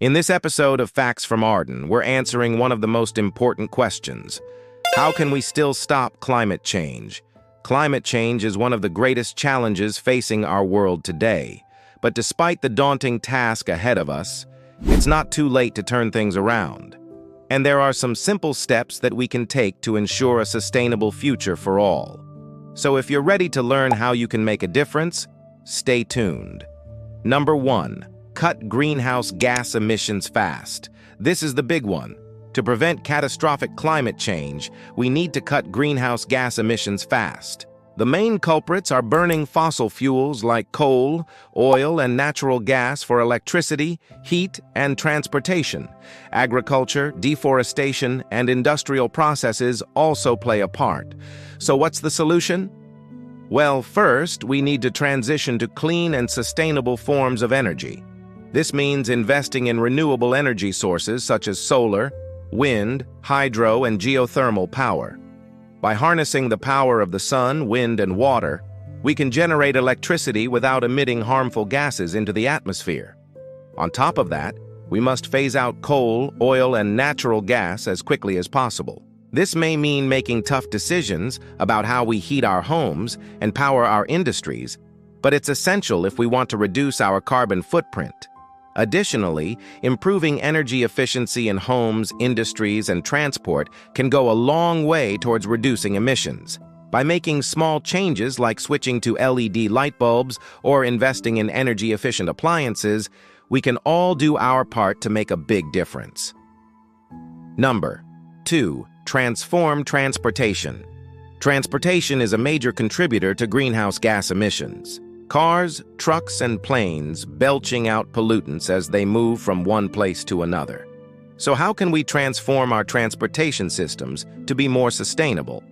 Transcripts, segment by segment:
In this episode of Facts from Arden, we're answering one of the most important questions. How can we still stop climate change? Climate change is one of the greatest challenges facing our world today. But despite the daunting task ahead of us, it's not too late to turn things around. And there are some simple steps that we can take to ensure a sustainable future for all. So if you're ready to learn how you can make a difference, stay tuned. Number 1. Cut greenhouse gas emissions fast. This is the big one. To prevent catastrophic climate change, we need to cut greenhouse gas emissions fast. The main culprits are burning fossil fuels like coal, oil, and natural gas for electricity, heat, and transportation. Agriculture, deforestation, and industrial processes also play a part. So what's the solution? Well, first, we need to transition to clean and sustainable forms of energy. This means investing in renewable energy sources such as solar, wind, hydro, and geothermal power. By harnessing the power of the sun, wind, and water, we can generate electricity without emitting harmful gases into the atmosphere. On top of that, we must phase out coal, oil, and natural gas as quickly as possible. This may mean making tough decisions about how we heat our homes and power our industries, but it's essential if we want to reduce our carbon footprint. Additionally, improving energy efficiency in homes, industries, and transport can go a long way towards reducing emissions. By making small changes like switching to LED light bulbs or investing in energy-efficient appliances, we can all do our part to make a big difference. Number 2. Transform transportation. Transportation is a major contributor to greenhouse gas emissions. Cars, trucks, and planes belching out pollutants as they move from one place to another. So how can we transform our transportation systems to be more sustainable?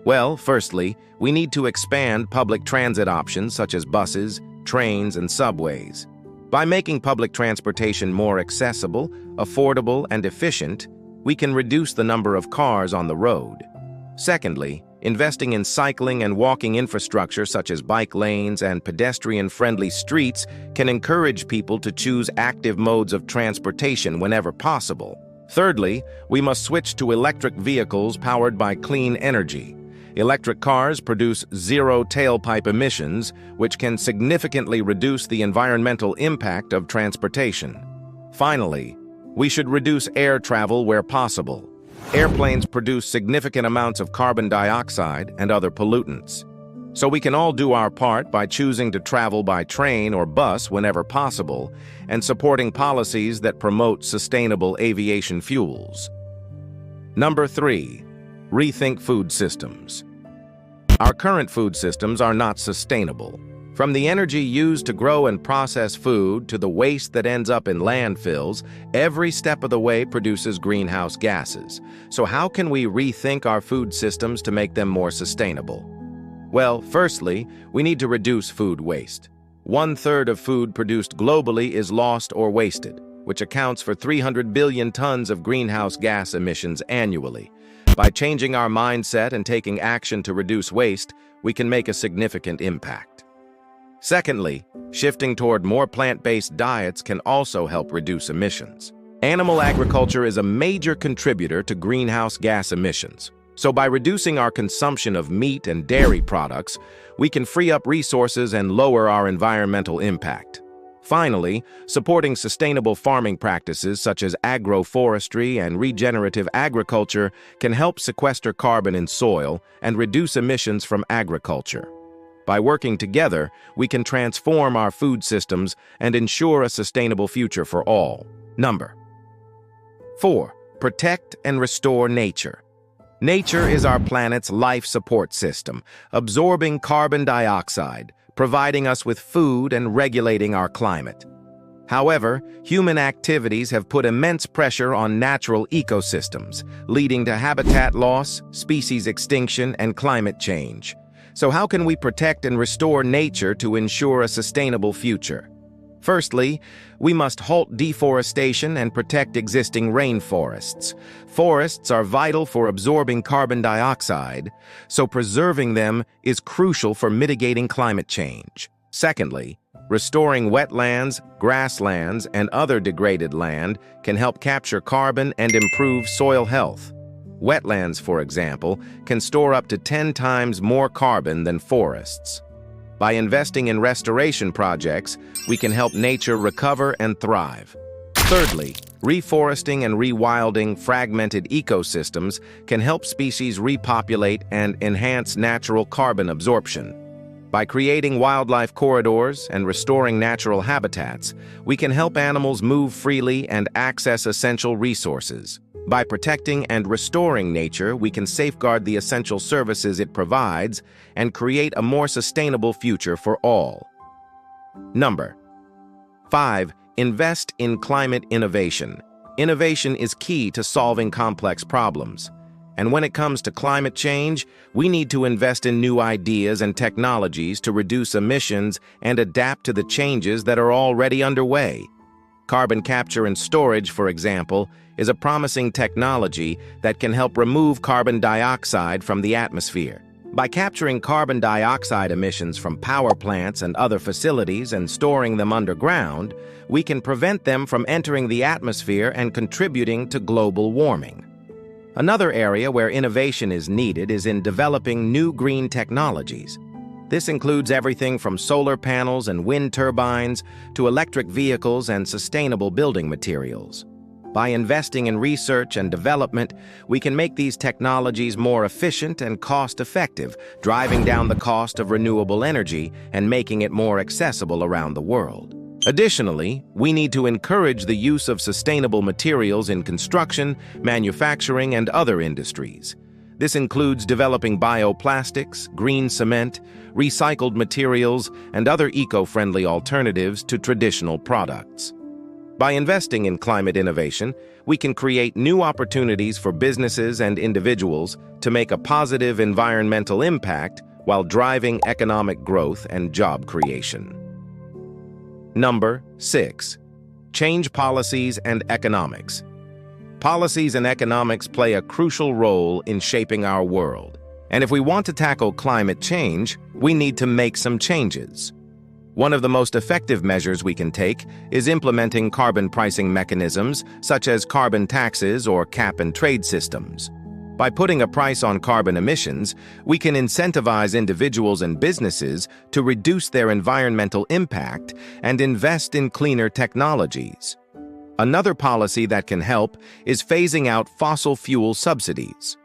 Well, firstly, we need to expand public transit options such as buses, trains, and subways. By making public transportation more accessible, affordable, and efficient, we can reduce the number of cars on the road. Secondly, investing in cycling and walking infrastructure such as bike lanes and pedestrian-friendly streets can encourage people to choose active modes of transportation whenever possible. Thirdly, we must switch to electric vehicles powered by clean energy. Electric cars produce zero tailpipe emissions, which can significantly reduce the environmental impact of transportation. Finally, we should reduce air travel where possible. Airplanes produce significant amounts of carbon dioxide and other pollutants. So we can all do our part by choosing to travel by train or bus whenever possible and supporting policies that promote sustainable aviation fuels. Number 3. Rethink food systems. Our current food systems are not sustainable. From the energy used to grow and process food to the waste that ends up in landfills, every step of the way produces greenhouse gases. So how can we rethink our food systems to make them more sustainable? Well, firstly, we need to reduce food waste. 1/3 of food produced globally is lost or wasted, which accounts for 300 billion tons of greenhouse gas emissions annually. By changing our mindset and taking action to reduce waste, we can make a significant impact. Secondly, shifting toward more plant-based diets can also help reduce emissions. Animal agriculture is a major contributor to greenhouse gas emissions. So by reducing our consumption of meat and dairy products, we can free up resources and lower our environmental impact. Finally, supporting sustainable farming practices such as agroforestry and regenerative agriculture can help sequester carbon in soil and reduce emissions from agriculture. By working together, we can transform our food systems and ensure a sustainable future for all. Number 4. Protect and restore nature. Nature is our planet's life support system, absorbing carbon dioxide, providing us with food and regulating our climate. However, human activities have put immense pressure on natural ecosystems, leading to habitat loss, species extinction, and climate change. So how can we protect and restore nature to ensure a sustainable future? Firstly, we must halt deforestation and protect existing rainforests. Forests are vital for absorbing carbon dioxide, so preserving them is crucial for mitigating climate change. Secondly, Restoring wetlands, grasslands, and other degraded land can help capture carbon and improve soil health. Wetlands, for example, can store up to 10 times more carbon than forests. By investing in restoration projects, we can help nature recover and thrive. Thirdly, reforesting and rewilding fragmented ecosystems can help species repopulate and enhance natural carbon absorption. By creating wildlife corridors and restoring natural habitats, we can help animals move freely and access essential resources. By protecting and restoring nature, we can safeguard the essential services it provides and create a more sustainable future for all. Number 5. Invest in climate innovation. Innovation is key to solving complex problems. And when it comes to climate change, we need to invest in new ideas and technologies to reduce emissions and adapt to the changes that are already underway. Carbon capture and storage, for example, is a promising technology that can help remove carbon dioxide from the atmosphere. By capturing carbon dioxide emissions from power plants and other facilities and storing them underground, we can prevent them from entering the atmosphere and contributing to global warming. Another area where innovation is needed is in developing new green technologies. This includes everything from solar panels and wind turbines to electric vehicles and sustainable building materials. By investing in research and development, we can make these technologies more efficient and cost-effective, driving down the cost of renewable energy and making it more accessible around the world. Additionally, we need to encourage the use of sustainable materials in construction, manufacturing, and other industries. This includes developing bioplastics, green cement, recycled materials, and other eco-friendly alternatives to traditional products. By investing in climate innovation, we can create new opportunities for businesses and individuals to make a positive environmental impact while driving economic growth and job creation. Number 6. Change policies and economics. Policies and economics play a crucial role in shaping our world. And if we want to tackle climate change, we need to make some changes. One of the most effective measures we can take is implementing carbon pricing mechanisms such as carbon taxes or cap-and-trade systems. By putting a price on carbon emissions, we can incentivize individuals and businesses to reduce their environmental impact and invest in cleaner technologies. Another policy that can help is phasing out fossil fuel subsidies.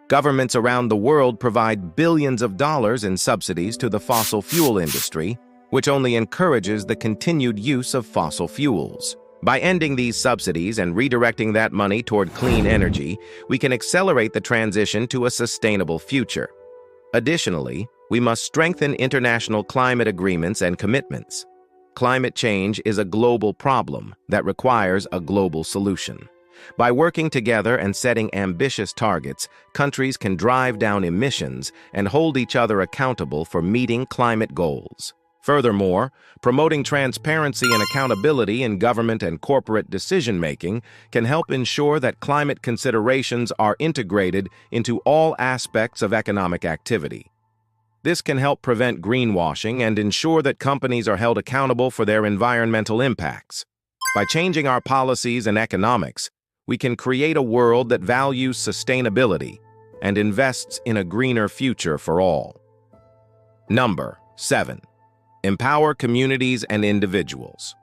Governments around the world provide billions of dollars in subsidies to the fossil fuel industry, which only encourages the continued use of fossil fuels. By ending these subsidies and redirecting that money toward clean energy, we can accelerate the transition to a sustainable future. Additionally, we must strengthen international climate agreements and commitments. Climate change is a global problem that requires a global solution. By working together and setting ambitious targets, countries can drive down emissions and hold each other accountable for meeting climate goals. Furthermore, promoting transparency and accountability in government and corporate decision-making can help ensure that climate considerations are integrated into all aspects of economic activity. This can help prevent greenwashing and ensure that companies are held accountable for their environmental impacts. By changing our policies and economics, we can create a world that values sustainability and invests in a greener future for all. Number 7. Empower communities and individuals.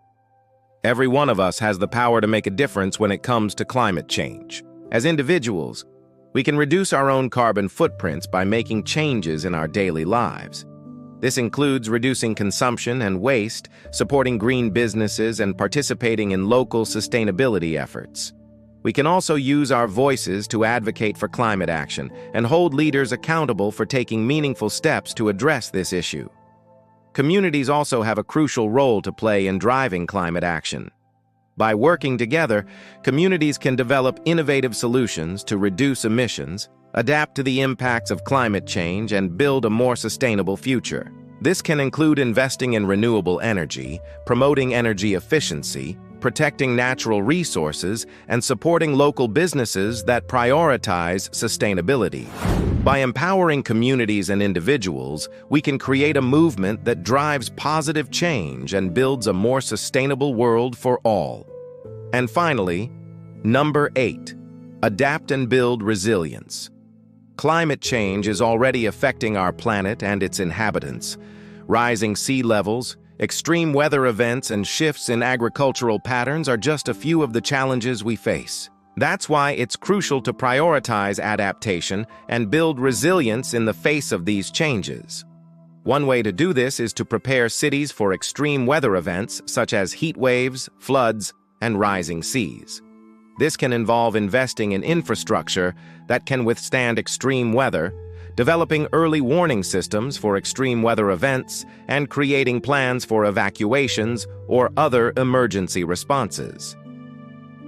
Every one of us has the power to make a difference when it comes to climate change. As individuals, we can reduce our own carbon footprints by making changes in our daily lives. This includes reducing consumption and waste, supporting green businesses, and participating in local sustainability efforts. We can also use our voices to advocate for climate action and hold leaders accountable for taking meaningful steps to address this issue. Communities also have a crucial role to play in driving climate action. By working together, communities can develop innovative solutions to reduce emissions, adapt to the impacts of climate change, and build a more sustainable future. This can include investing in renewable energy, promoting energy efficiency, protecting natural resources, and supporting local businesses that prioritize sustainability. By empowering communities and individuals, we can create a movement that drives positive change and builds a more sustainable world for all. And finally, number 8, adapt and build resilience. Climate change is already affecting our planet and its inhabitants. Rising sea levels, extreme weather events, and shifts in agricultural patterns are just a few of the challenges we face. That's why it's crucial to prioritize adaptation and build resilience in the face of these changes. One way to do this is to prepare cities for extreme weather events such as heat waves, floods, and rising seas. This can involve investing in infrastructure that can withstand extreme weather, developing early warning systems for extreme weather events, and creating plans for evacuations or other emergency responses.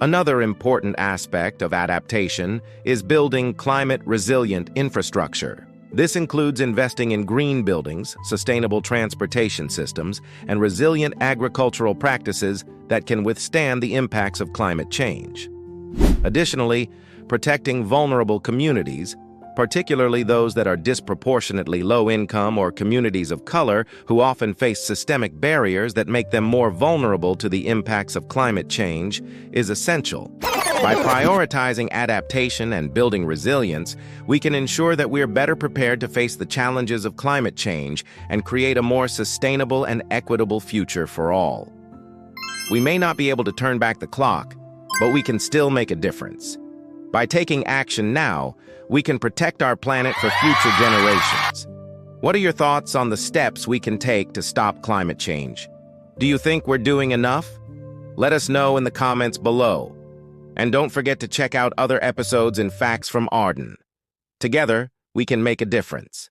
Another important aspect of adaptation is building climate-resilient infrastructure. This includes investing in green buildings, sustainable transportation systems, and resilient agricultural practices that can withstand the impacts of climate change. Additionally, protecting vulnerable communities, particularly those that are disproportionately low-income or communities of color who often face systemic barriers that make them more vulnerable to the impacts of climate change, is essential. By prioritizing adaptation and building resilience, we can ensure that we're better prepared to face the challenges of climate change and create a more sustainable and equitable future for all. We may not be able to turn back the clock, but we can still make a difference. By taking action now, we can protect our planet for future generations. What are your thoughts on the steps we can take to stop climate change? Do you think we're doing enough? Let us know in the comments below. And don't forget to check out other episodes and Facts from Arden. Together, we can make a difference.